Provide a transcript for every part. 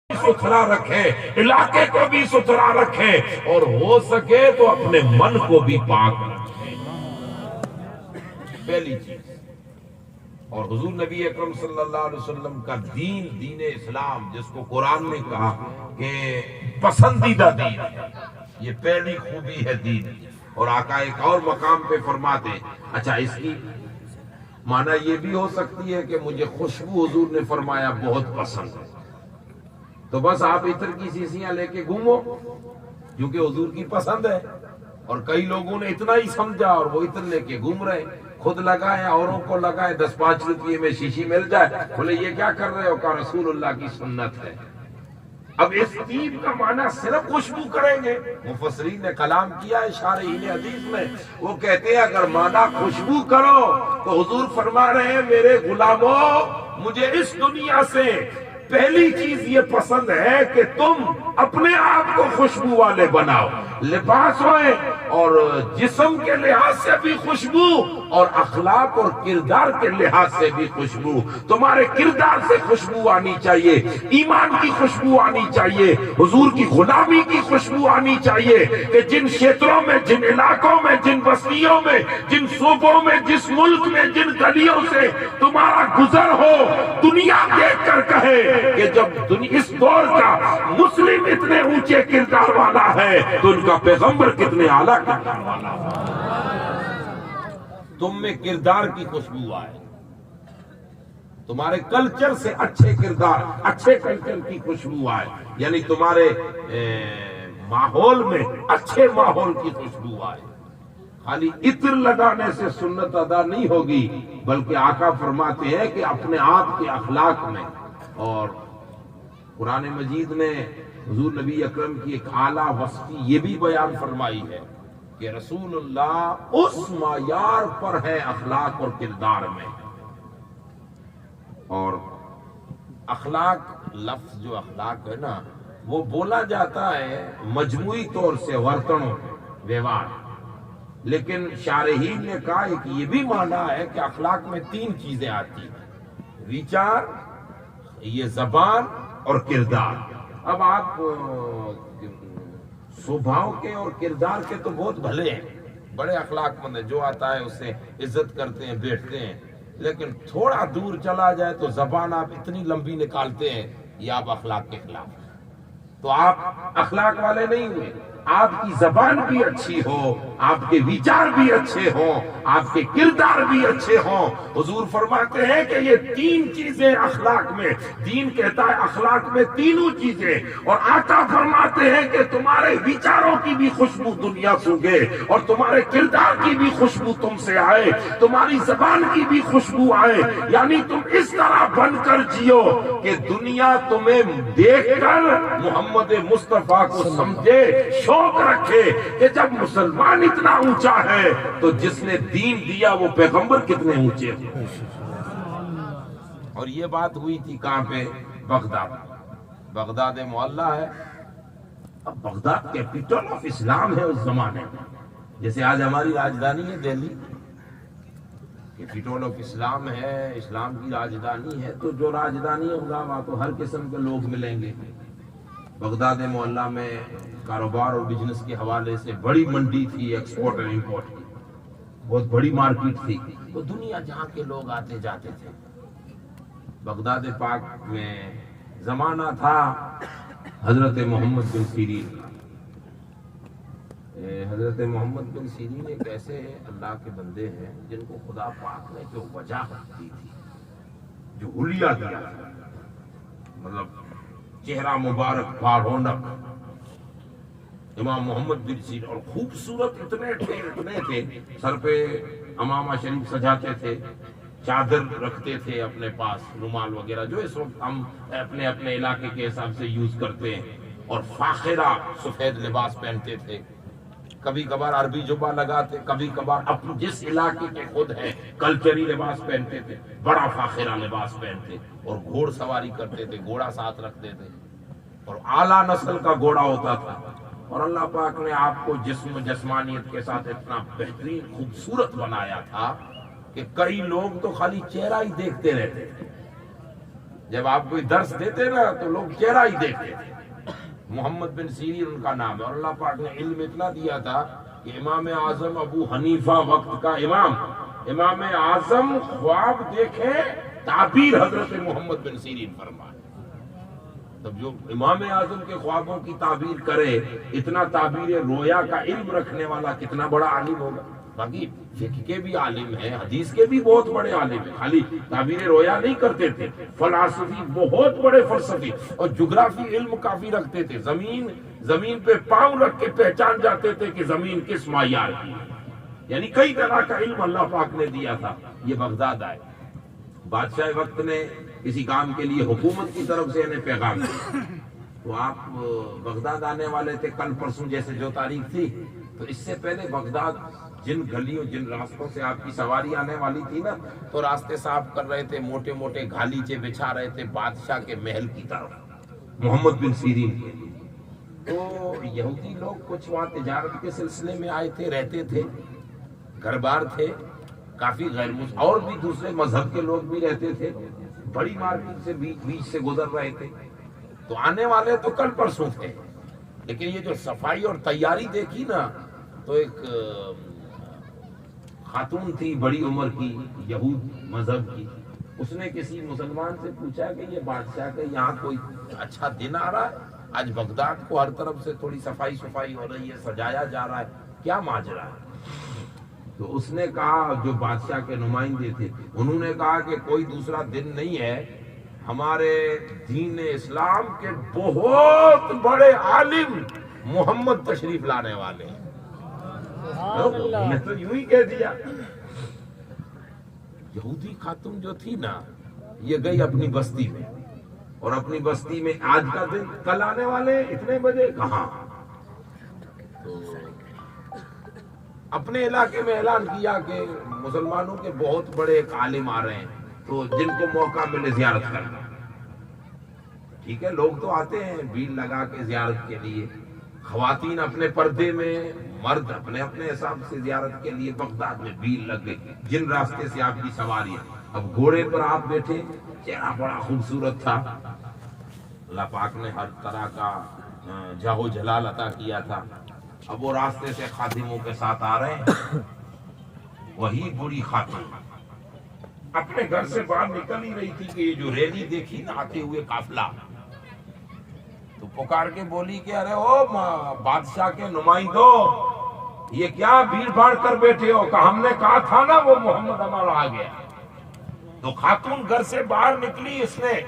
ستھرا رکھے، علاقے کو بھی ستھرا رکھے، اور ہو سکے تو اپنے من کو بھی پاک رکھے، پہلی چیز۔ اور حضور نبی اکرم صلی اللہ علیہ وسلم کا دین، دین اسلام، جس کو قرآن نے کہا کہ پسندیدہ دین ہے، یہ پہلی خوبی ہے دین۔ اور آقا ایک اور مقام پہ فرماتے ہیں، اچھا اس کی معنی یہ بھی ہو سکتی ہے کہ مجھے خوشبو حضور نے فرمایا بہت پسند ہے، تو بس آپ عطر کی سیسیاں لے کے گھومو کیونکہ حضور کی پسند ہے۔ اور کئی لوگوں نے اتنا ہی سمجھا اور وہ عطر لے کے گھوم رہے، خود لگائے، اوروں کو لگائے، 10-5 روپئے میں شیشی مل جائے، بولے یہ کیا کر رہے ہو؟ کہ رسول اللہ کی سنت ہے۔ اب اس طیب کا معنی صرف خوشبو کریں گے؟ مفسرین نے کلام کیا ہے شارحین حدیث میں، وہ کہتے ہیں اگر معنی خوشبو کرو تو حضور فرما رہے ہیں میرے غلاموں، مجھے اس دنیا سے پہلی چیز یہ پسند ہے کہ تم اپنے آپ کو خوشبو والے بناؤ، لباس ہوئے اور جسم کے لحاظ سے بھی خوشبو، اور اخلاق اور کردار کے لحاظ سے بھی خوشبو۔ تمہارے کردار سے خوشبو آنی چاہیے، ایمان کی خوشبو آنی چاہیے، حضور کی غلامی کی خوشبو آنی چاہیے، کہ جن چھیتروں میں، جن علاقوں میں، جن بستیوں میں، جن صوبوں میں، جس ملک میں، جن گلیوں سے تمہارا گزر ہو، دنیا دیکھ کر کہے کہ جب اس دور کا مسلم اتنے اونچے کردار والا ہے تو ان کا پیغمبر کتنے اعلیٰ کردار والا ہے۔ تم میں کردار کی خوشبو آئے، تمہارے کلچر سے اچھے کردار، اچھے کلچر کی خوشبو آئے، یعنی تمہارے ماحول میں اچھے ماحول کی خوشبو آئے۔ خالی عطر لگانے سے سنت ادا نہیں ہوگی، بلکہ آقا فرماتے ہیں کہ اپنے آپ کے اخلاق میں۔ اور قرآن مجید نے حضور نبی اکرم کی ایک اعلیٰ وصفی یہ بھی بیان فرمائی ہے کہ رسول اللہ اس معیار پر ہے اخلاق اور کردار میں۔ اور اخلاق، لفظ جو اخلاق ہے نا، وہ بولا جاتا ہے مجموعی طور سے ورتن ویوہار، لیکن شارحین نے کہا کہ یہ بھی معنی ہے کہ اخلاق میں 3 چیزیں آتی ہیں، وچار، یہ زبان اور کردار۔ اب آپ سوبھاؤ کے اور کردار کے تو بہت بھلے ہیں، بڑے اخلاق مند ہیں، جو آتا ہے اس سے عزت کرتے ہیں، بیٹھتے ہیں، لیکن تھوڑا دور چلا جائے تو زبان آپ اتنی لمبی نکالتے ہیں، یہ آپ اخلاق کے خلاف ہیں، تو آپ اخلاق والے نہیں ہوئے۔ آپ کی زبان بھی اچھی ہو، آپ کے وچار بھی اچھے ہوں، آپ کے کردار بھی اچھے ہوں۔ حضور فرماتے ہیں کہ یہ 3 چیزیں اخلاق میں، دین کہتا ہے اخلاق میں تینوں چیزیں، اور آقا فرماتے ہیں کہ تمہارے وچاروں کی بھی خوشبو دنیا سونگے، اور تمہارے کردار کی بھی خوشبو تم سے آئے، تمہاری زبان کی بھی خوشبو آئے، یعنی تم اس طرح بن کر جیو کہ دنیا تمہیں دیکھ کر محمد مصطفیٰ کو سمجھے، شوق رکھے کہ جب مسلمان اتنا اونچا ہے تو جس نے دین دیا وہ پیغمبر کتنے اونچے ہیں۔ اور یہ بات ہوئی تھی کہاں پہ؟ بغداد۔ بغداد معلیٰ ہے، اب بغداد کیپٹل آف اسلام ہے اس زمانے میں، جیسے آج ہماری راجدھانی ہے دہلی، کیپٹل آف اسلام ہے، اسلام کی راجدھانی ہے، تو جو راجدھانی ہوگا وہاں تو ہر قسم کے لوگ ملیں گے۔ بغداد معلیٰ میں کاروبار اور بزنس کے حوالے سے بڑی منڈی تھی، ایکسپورٹ اور امپورٹ کی بہت بڑی مارکیٹ تھی، تو دنیا جہاں کے لوگ آتے جاتے تھے۔ بغداد پاک میں زمانہ تھا حضرت محمد بن سیرین۔ حضرت محمد بن سیرین ایک ایسے اللہ کے بندے ہیں جن کو خدا پاک نے جو وجاہت دی تھی، جو حلیہ دیا تھا، مطلب چہرہ مبارک، بارونق، امام محمد بن سیرین، اور خوبصورت اتنے تھے، سر پہ امامہ شریف سجاتے تھے، چادر رکھتے تھے اپنے پاس، رومال وغیرہ جو اس وقت ہم اپنے اپنے علاقے کے حساب سے یوز کرتے ہیں، اور فاخرہ سفید لباس پہنتے تھے، کبھی کبھار عربی جبہ لگاتے، کبھی کبھار اپنے جس علاقے کے خود ہیں کلچری لباس پہنتے تھے، بڑا فاخرہ لباس پہنتے، اور گھوڑ سواری کرتے تھے، گھوڑا ساتھ رکھتے تھے، اور اعلیٰ نسل کا گھوڑا ہوتا تھا۔ اور اللہ پاک نے آپ کو جسم جسمانیت کے ساتھ اتنا بہترین خوبصورت بنایا تھا کہ کئی لوگ تو خالی چہرہ ہی دیکھتے رہتے تھے، جب آپ کوئی درس دیتے نا تو لوگ چہرہ ہی دیکھتے تھے. محمد بن سیرین ان کا نام ہے, اور اللہ پاک نے علم اتنا دیا تھا کہ امام اعظم ابو حنیفہ وقت کا امام اعظم خواب دیکھے, تعبیر حضرت محمد بن سیرین فرمائے. تب جو امام اعظم کے خوابوں کی تعبیر کرے, اتنا تعبیر رویا کا علم رکھنے والا کتنا بڑا عالم ہوگا. باقی فقہ کے بھی عالم ہیں, حدیث کے بھی بہت بڑے عالم ہیں, خالی تعبیر رویا نہیں کرتے تھے. فلسفی بہت بڑے فلسفی, اور جغرافی علم کافی رکھتے تھے. زمین پہ پاؤں رکھ کے پہچان جاتے تھے کہ زمین کس معیار کی ہے. یعنی کئی طرح کا علم اللہ پاک نے دیا تھا. یہ بغداد آئے, بادشاہ وقت نے کسی کام کے لیے حکومت کی طرف سے انہیں پیغام دیا. تو آپ بغداد آنے والے تھے کل پرسوں, جیسے جو تاریخ تھی, تو اس سے پہلے بغداد جن گلیوں جن راستوں سے آپ کی سواری آنے والی تھی نا, تو راستے صاف کر رہے تھے, موٹے موٹے گالیچے بچھا رہے تھے بادشاہ کے محل کی طرف, محمد بن سیرین کے. تو یہودی لوگ کچھ وہاں تجارت کے سلسلے میں آئے تھے, رہتے تھے, گھر بار تھے, کافی غیر مسلم اور بھی دوسرے مذہب کے لوگ بھی رہتے تھے. بڑی مارکیٹ سے بیچ سے گزر رہے تھے. تو آنے والے تو کل پرسوں تھے, لیکن یہ جو صفائی اور تیاری دیکھی نا, تو ایک خاتون تھی بڑی عمر کی, یہود مذہب کی. اس نے کسی مسلمان سے پوچھا کہ یہ بادشاہ کا یہاں کوئی اچھا دن آ رہا ہے, آج بغداد کو ہر طرف سے تھوڑی صفائی ہو رہی ہے, سجایا جا رہا ہے, کیا ماجرا ہے؟ تو اس نے کہا, جو بادشاہ کے نمائندے تھے انہوں نے کہا کہ کوئی دوسرا دن نہیں ہے, ہمارے دین اسلام کے بہت بڑے عالم محمد تشریف لانے والے ہیں. میں تو یوں ہی کہہ دیا. یہودی خاتون جو تھی نا, یہ گئی اپنی بستی میں, اور اپنی بستی میں آج کا دن کل آنے والے اتنے بجے کہاں, تو اپنے علاقے میں اعلان کیا کہ مسلمانوں کے بہت بڑے ایک عالم آ رہے ہیں, تو جن کو موقع ملے زیارت کرنا. ٹھیک ہے, لوگ تو آتے ہیں بھیڑ لگا کے زیارت کے لیے, خواتین اپنے پردے میں, مرد اپنے اپنے حساب سے زیارت کے لیے. بغداد میں بھیڑ لگ گئی جن راستے سے آپ کی سواری ہے. اب گھوڑے پر آپ بیٹھے, چہرہ بڑا خوبصورت تھا, اللہ پاک نے ہر طرح کا جاہ و جلال عطا کیا تھا. اب وہ راستے سے خادموں کے ساتھ آ رہے ہیں, وہی بری خاتون اپنے گھر سے باہر نکل ہی رہی تھی کہ یہ جو ریلی دیکھی نا آتے ہوئے قافلہ, تو پکار کے بولی کہ ارے او بادشاہ کے نمائندوں, یہ کیا بھیڑ بھاڑ کر بیٹھے ہو, کہ ہم نے کہا تھا نا وہ محمد ہمارا آ گیا. تو خاتون گھر سے باہر نکلی, اس نے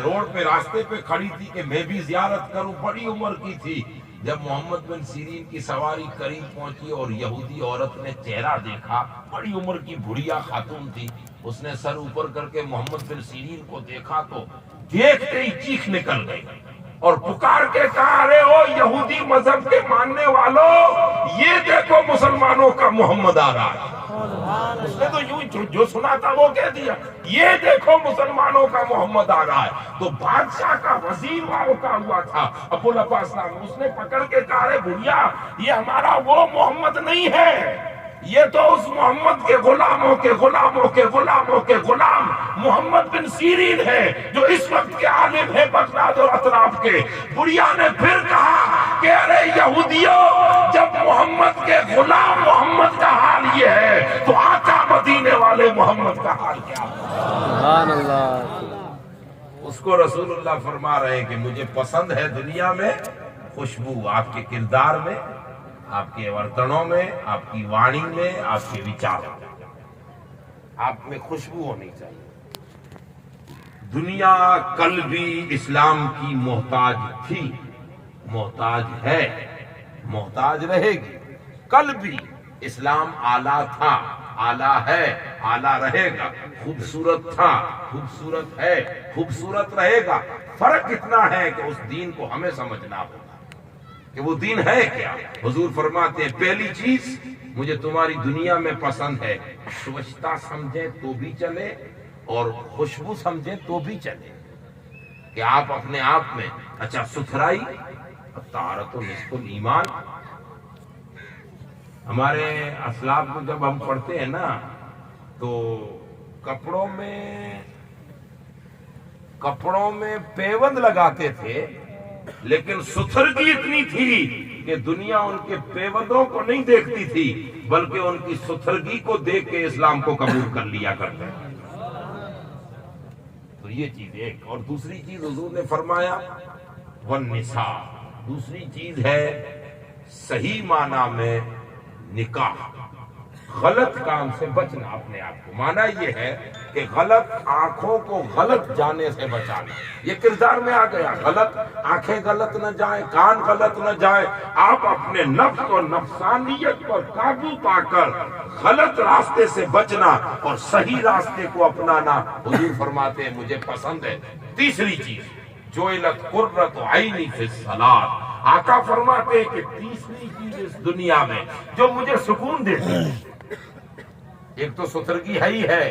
روڈ پہ راستے پہ کھڑی تھی کہ میں بھی زیارت کروں, بڑی عمر کی تھی. جب محمد بن سیرین کی سواری قریب پہنچی اور یہودی عورت نے چہرہ دیکھا, بڑی عمر کی بڑھیا خاتون تھی, اس نے سر اوپر کر کے محمد بن سیرین کو دیکھا تو دیکھتے ہی چیخ نکل گئی اور پکار کے کہا, ارے او یہودی مذہب کے ماننے والوں, یہ دیکھو مسلمانوں کا محمد آ رہا ہے. اس نے تو یوں جو سنا تھا وہ کہہ دیا, یہ دیکھو مسلمانوں کا محمد آ رہا ہے. تو بادشاہ کا وزیر وہاں رکا ہوا تھا, ابو العباس نام, اس نے پکڑ کے کہا, ارے بھیا یہ ہمارا وہ محمد نہیں ہے, یہ تو اس محمد کے غلاموں کے غلاموں کے غلاموں کے غلام محمد بن سیرین ہے, جو اس وقت کے عالم ہے بغداد اور اطراف کے. بڑھیا نے پھر کہا کہ ارے یہودیوں, جب محمد کے غلام محمد کا حال یہ ہے, تو آقا مدینے والے محمد کا حال کیا ہے؟ سبحان اللہ. اس کو رسول اللہ فرما رہے ہیں کہ مجھے پسند ہے دنیا میں خوشبو, آپ کے کردار میں, آپ کے برتنوں میں, آپ کی وانی میں, آپ کے وچاروں میں, آپ میں خوشبو ہونی چاہیے. دنیا کل بھی اسلام کی محتاج تھی, محتاج ہے, محتاج رہے گی. کل بھی اسلام اعلیٰ تھا, اعلیٰ ہے, اعلیٰ رہے گا. خوبصورت تھا, خوبصورت ہے, خوبصورت رہے گا. فرق اتنا ہے کہ اس دین کو ہمیں سمجھنا ہوگا کہ وہ دین ہے کیا. حضور فرماتے ہیں, پہلی چیز مجھے تمہاری دنیا میں پسند ہے, سوچتا سمجھے تو بھی چلے اور خوشبو سمجھے تو بھی چلے, کہ آپ اپنے آپ میں اچھا ستھرائی, طہارت و نصف الایمان. ہمارے اسلاف کو جب ہم پڑھتے ہیں نا, تو کپڑوں میں کپڑوں میں پیوند لگاتے تھے، لیکن ستھرگی اتنی تھی کہ دنیا ان کے پیوندوں کو نہیں دیکھتی تھی، بلکہ ان کی ستھرگی کو دیکھ کے اسلام کو قبول کر لیا کرتے ہیں۔ تو یہ چیز ایک، اور دوسری چیز حضور نے فرمایا والنساء، دوسری چیز ہے صحیح معنی میں نکاح، غلط کام سے بچنا اپنے آپ کو۔ معنی یہ ہے کہ غلط آنکھوں کو غلط جانے سے بچانا، یہ کردار میں آ گیا، غلط آنکھیں غلط نہ جائیں، کان غلط نہ جائیں، آپ اپنے نفس اور نفسانیت پر قابو پا کر غلط راستے سے بچنا اور صحیح راستے کو اپنانا حضور فرماتے ہیں مجھے پسند ہے۔ تیسری چیز جعلت قرۃ عینی فی الصلاۃ، آقا فرماتے ہیں کہ تیسری چیز اس دنیا میں جو مجھے سکون دیتی ہے، ایک تو ستھرگی ہے ہی ہے،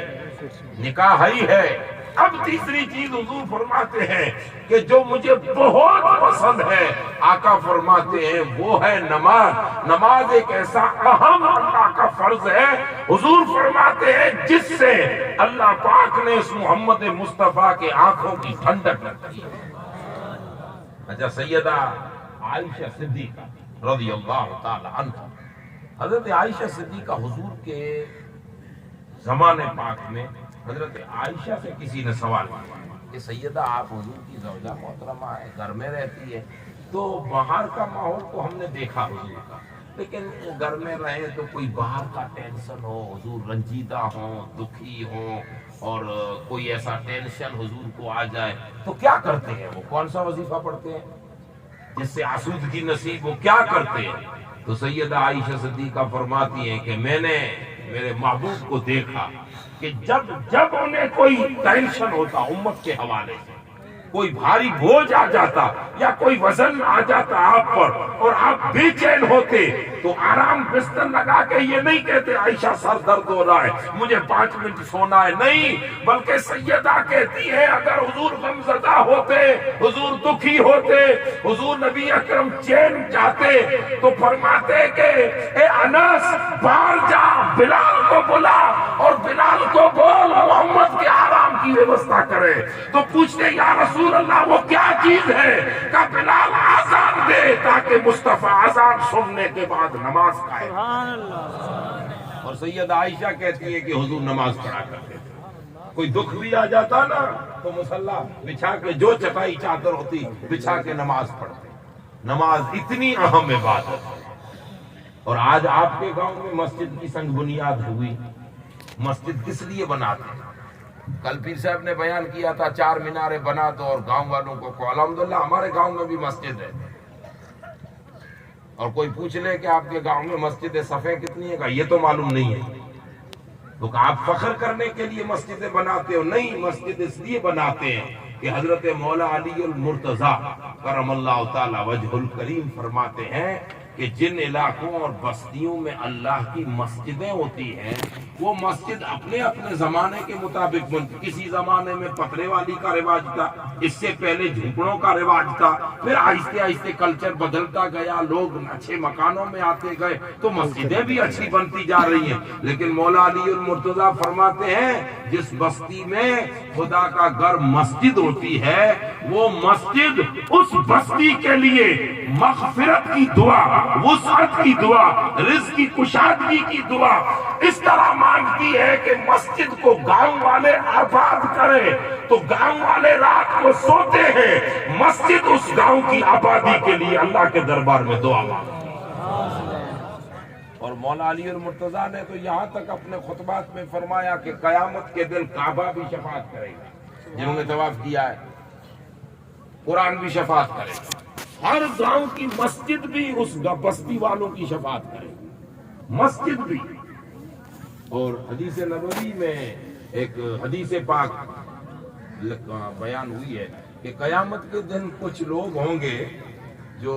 نکاح ہے ہی ہے، اب تیسری چیز حضور فرماتے ہیں کہ جو مجھے بہت پسند ہے، آقا فرماتے ہیں وہ ہے نماز۔ نماز ایک ایسا اہم اللہ کا فرض ہے، حضور فرماتے ہیں جس سے اللہ پاک نے اس محمد مصطفیٰ کے آنکھوں کی ٹھنڈک رکھی۔ اچھا، سیدہ عائشہ صدیقہ رضی اللہ تعالی عنہ، حضرت عائشہ صدیقہ حضور کے زمانے پاک میں حضرت عائشہ سے کسی نے سوال کیا کہ سیدہ آپ حضور کی زوجہ محترمہ ہے، گھر میں رہتی ہے، تو باہر کا ماحول تو ہم نے دیکھا حضور کا، لیکن گھر میں رہیں تو کوئی باہر کا ٹینشن ہو، حضور رنجیدہ ہوں، دکھی ہوں، اور کوئی ایسا ٹینشن حضور کو آ جائے تو کیا کرتے ہیں؟ وہ کون سا وظیفہ پڑھتے ہیں جس سے آسودگی نصیب ہو؟ کیا کرتے ہیں؟ تو سیدہ عائشہ صدیقہ فرماتی ہیں کہ میں نے میرے محبوب کو دیکھا کہ جب انہیں کوئی ٹینشن ہوتا امت کے حوالے سے، کوئی بھاری بوجھ آ جاتا یا کوئی وزن آ جاتا آپ پر اور آپ بے چین ہوتے، تو آرام بستر لگا کے یہ نہیں کہتے عائشہ سر درد ہو رہا ہے مجھے 5 منٹ سونا ہے، نہیں، بلکہ سیدہ کہتی ہے اگر حضور غمزدہ ہوتے، حضور دکھی ہوتے، حضور نبی اکرم چین چاہتے تو فرماتے کہ اے انس باہر جا، بلال کو بلا اور بلال کو بول محمد کے آرام کی ویوستھا کرے۔ تو پوچھتے یا رسول اللہ وہ کیا چیز ہے؟ کہ بلال آزان دے تاکہ مصطفیٰ آزان سننے کے بعد نماز قائم۔ اور سیدہ عائشہ کہتی ہے کہ حضور نماز پڑھا کرتے تھے، کوئی دکھ بھی آ جاتا نا تو مصلی بچھا کے جو چٹائی چادر ہوتی بچھا کے نماز پڑھتے۔ نماز اتنی اہم عبادت ہے، اور آج آپ کے گاؤں میں مسجد کی سنگ بنیاد ہوئی، مسجد کس لیے بناتے ہیں؟ کل پیر صاحب نے بیان کیا تھا 4 میناریں بنا دو اور گاؤں والوں کو الحمدللہ ہمارے گاؤں میں بھی مسجد ہے، اور کوئی پوچھ لے کہ آپ کے گاؤں میں مسجد صفیں کتنی ہے، یہ تو معلوم نہیں ہے، تو آپ فخر کرنے کے لیے مسجدیں بناتے ہو؟ نہیں، مسجد اس لیے بناتے ہیں کہ حضرت مولا علی المرتضیٰ کرم اللہ تعالی وجہ الکریم فرماتے ہیں کہ جن علاقوں اور بستیوں میں اللہ کی مسجدیں ہوتی ہیں وہ مسجد اپنے اپنے زمانے کے مطابق بنتی۔ کسی زمانے میں پترے والی کا رواج تھا، اس سے پہلے جھونپڑوں کا رواج تھا، پھر آہستہ آہستہ کلچر بدلتا گیا، لوگ اچھے مکانوں میں آتے گئے تو مسجدیں بھی اچھی بنتی جا رہی ہیں۔ لیکن مولا علی المرتضیٰ فرماتے ہیں جس بستی میں خدا کا گھر مسجد ہوتی ہے وہ مسجد اس بستی کے لیے مغفرت کی دعا، وسعت کی دعا، رزق کی کشادگی کی دعا اس طرح مانگتی ہے کہ مسجد کو گاؤں والے آباد کریں تو گاؤں والے رات کو سوتے ہیں، مسجد اس گاؤں کی آبادی کے لیے اللہ کے دربار میں دعا مانگتی ہے۔ اور مولا علی المرتضیٰ نے تو یہاں تک اپنے خطبات میں فرمایا کہ قیامت کے دن کعبہ بھی شفاعت کرے گا، جنہوں نے طواف کیا ہے، قرآن بھی شفاعت کرے گا، ہر گاؤں کی مسجد بھی اس بستی والوں کی شفاعت کرے گی، مسجد بھی۔ اور حدیث نبوی میں ایک حدیث پاک بیان ہوئی ہے کہ قیامت کے دن کچھ لوگ ہوں گے جو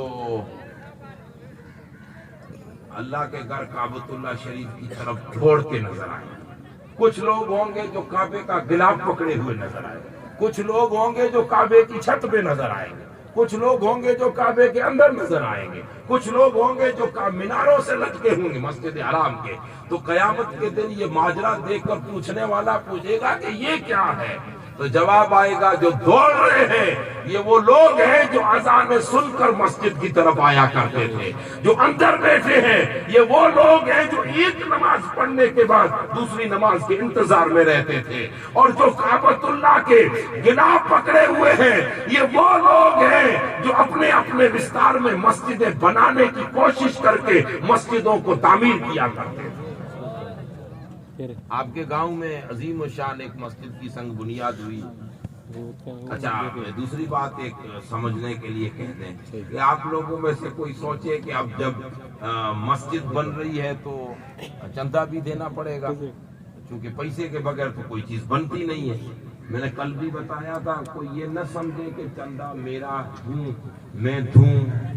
اللہ کے گھر کعبۃ اللہ شریف کی طرف دوڑتے نظر آئیں گے، کچھ لوگ ہوں گے جو کعبے کا غلاف پکڑے ہوئے نظر آئیں گے، کچھ لوگ ہوں گے جو کعبے کی چھت پہ نظر آئیں گے، کچھ لوگ ہوں گے جو کعبے کے اندر نظر آئیں گے، کچھ لوگ ہوں گے جو میناروں سے لٹکے ہوں گے مسجد حرام کے۔ تو قیامت کے دن یہ ماجرا دیکھ کر پوچھنے والا پوچھے گا کہ یہ کیا ہے؟ تو جواب آئے گا جو دوڑ رہے ہیں یہ وہ لوگ ہیں جو اذان سن کر مسجد کی طرف آیا کرتے تھے. جو اندر بیٹھے ہیں یہ وہ لوگ ہیں جو ایک نماز پڑھنے کے بعد دوسری نماز کے انتظار میں رہتے تھے. اور جو کعبۃ اللہ کے گلاف پکڑے ہوئے ہیں یہ وہ لوگ ہیں جو اپنے اپنے وستار میں مسجدیں بنانے کی کوشش کر کے مسجدوں کو تعمیر کیا کرتے تھے. آپ کے گاؤں میں عظیم الشان ایک مسجد کی سنگ بنیاد ہوئی. اچھا دوسری بات ایک سمجھنے کے لیے کہتے ہیں کہ آپ لوگوں میں سے کوئی سوچے کہ اب جب مسجد بن رہی ہے تو چندہ بھی دینا پڑے گا کیونکہ پیسے کے بغیر تو کوئی چیز بنتی نہیں ہے. میں نے کل بھی بتایا تھا کوئی یہ نہ سمجھے کہ چندہ میرا دوں میں دوں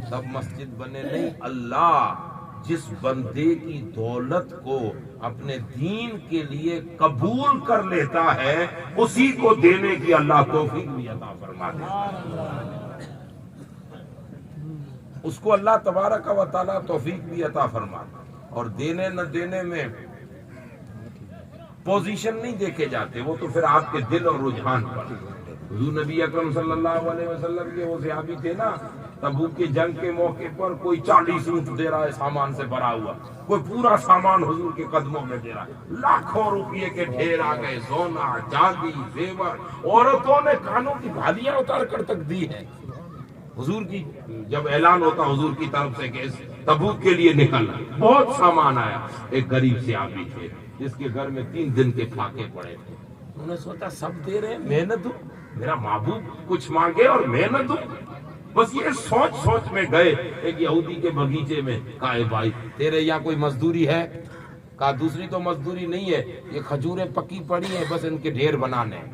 سب مسجد بنے. نہیں, اللہ جس بندے کی دولت کو اپنے دین کے لیے قبول کر لیتا ہے اسی کو دینے کی اللہ توفیق بھی عطا فرما دیتا ہے. اس کو اللہ تبارک و تعالی توفیق بھی عطا فرماتا. اور دینے نہ دینے میں پوزیشن نہیں دیکھے جاتے, وہ تو پھر آپ کے دل اور رجحان پر. حضور نبی اکرم صلی اللہ علیہ وسلم کے وہ صحابی تھے نا, تبوک کی جنگ کے موقع پر کوئی 40 اونٹ دے رہا ہے سامان سے بھرا ہوا, کوئی پورا سامان حضور کے قدموں میں دے رہا ہے. لاکھوں روپے کے ڈھیر آ گئے, سونا چاندی زیور, عورتوں نے کانوں کی بالیاں اتار کر تک دی ہیں. حضور کی جب اعلان ہوتا حضور کی طرف سے کہ تبوک کے لیے نکلنا, بہت سامان آیا. ایک غریب صحابی تھے جس کے گھر میں 3 دن کے پھاکے پڑے تھے. انہوں نے سوچا سب دے رہے ہیں میں نہ دوں, میرا محبوب کچھ مانگے اور میں نہ دوں. بس یہ سوچ میں گئے ایک یہودی کے بغیچے میں. کہا اے بھائی تیرے یہاں کوئی مزدوری ہے؟ کہا دوسری تو مزدوری نہیں ہے, یہ کھجوریں پکی پڑی ہیں بس ان کے ڈھیر بنانے ہیں,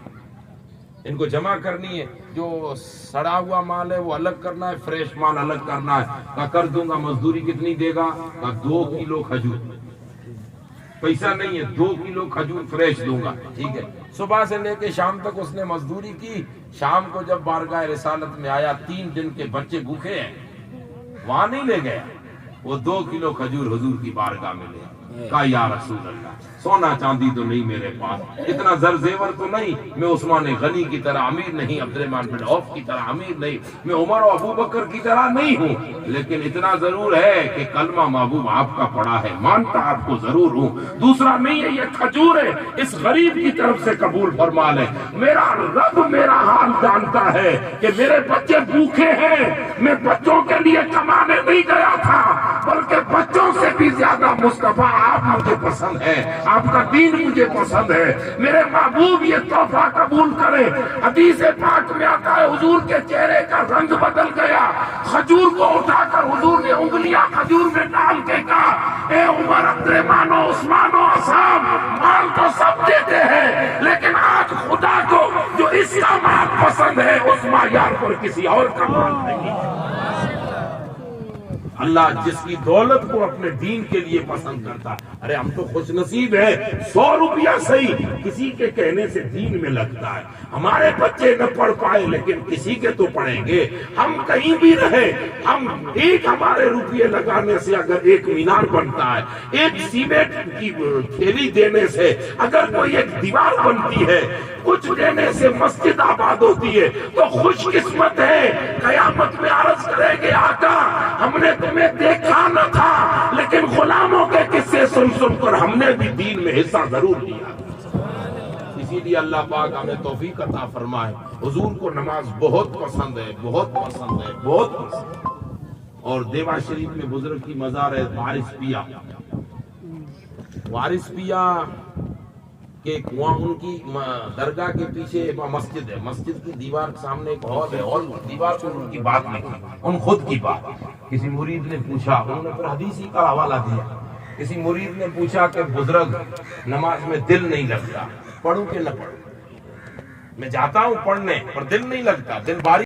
ان کو جمع کرنی ہے. جو سڑا ہوا مال ہے وہ الگ کرنا ہے, فریش مال الگ کرنا ہے. کہا کر دوں گا. مزدوری کتنی دے گا؟ کہا 2 کلو کھجور. پیسہ نہیں ہے, 2 کلو کھجور فریش دوں گا. ٹھیک ہے. صبح سے لے کے شام تک اس نے مزدوری کی. شام کو جب بارگاہ رسالت میں آیا 3 دن کے بچے بھوکے ہیں, وہاں نہیں لے گیا, وہ 2 کلو کھجور حضور کی بارگاہ میں لے. کہا یا رسول اللہ سونا چاندی تو نہیں میرے پاس, اتنا زر زیور تو نہیں, میں عثمان غنی کی طرح امیر نہیں, عبد الرحمن بن عوف کی طرح امیر نہیں, میں عمر و ابو بکر کی طرح نہیں ہوں, لیکن اتنا ضرور ہے کہ کلمہ محبوب آپ کا پڑھا ہے, مانتا آپ کو ضرور ہوں. دوسرا نہیں ہے, یہ کھجور ہے اس غریب کی طرف سے قبول فرما لے. میرا رب میرا حال جانتا ہے کہ میرے بچے بھوکے ہیں, میں بچوں کے لیے کمانے نہیں گیا تھا بلکہ بچوں سے بھی زیادہ مصطفیٰ آپ مجھے پسند ہے, آپ کا دین مجھے پسند ہے. میرے محبوب یہ تحفہ قبول کرے. حدیث پاک میں آتا ہے حضور کے چہرے کا رنگ بدل گیا. کھجور کو اٹھا کر حضور نے انگلیاں کھجور میں ڈال کے کہا اے عمر, عبد الرحمن و عثمان و اصحاب, مال تو سب دیتے ہیں لیکن آج خدا کو جو اس کا مال پسند ہے اس معیار پر کسی اور کا مال نہیں. اللہ جس کی دولت کو اپنے دین کے لیے پسند کرتا. ارے ہم تو خوش نصیب ہیں, 100 روپیہ صحیح کسی کے کہنے سے دین میں لگتا ہے. ہمارے بچے نہ پڑھ پائے لیکن کسی کے تو پڑھیں گے. ہم کہیں بھی رہے, ہم ایک ہمارے روپیے لگانے سے اگر ایک مینار بنتا ہے, ایک سیمنٹ کی تھیلی دینے سے اگر کوئی ایک دیوار بنتی ہے, کچھ دینے سے مسجد آباد ہوتی ہے, تو خوش قسمت ہے. قیامت میں عرض کریں گے آقا ہم نے تمہیں دیکھا نہ تھا لیکن غلاموں کے قصے سن کر ہم نے بھی دین میں حصہ ضرور لیا. اسی لیے اللہ پاک ہمیں توفیق عطا فرمائے. حضور کو نماز بہت پسند ہے, بہت پسند ہے, بہت پسند. اور دیوا شریف میں بزرگ کی مزار ہے وارث پیا. وارث پیا کہ وہاں ان کی درگاہ کے پیچھے مسجد ہے, مسجد کی دیوار کے سامنے ایک ہال ہے, اور دیوار پر ان کی بات نہیں, ان خود کی بات. کسی مرید نے پوچھا, انہوں نے پھر حدیث ہی کا حوالہ دیا. کسی مرید نے پوچھا کہ بزرگ نماز میں دل نہیں لگتا, پڑھوں کہ نہ پڑھوں؟ میں جاتا ہوں پڑھنے پر دل نہیں لگتا, دل باری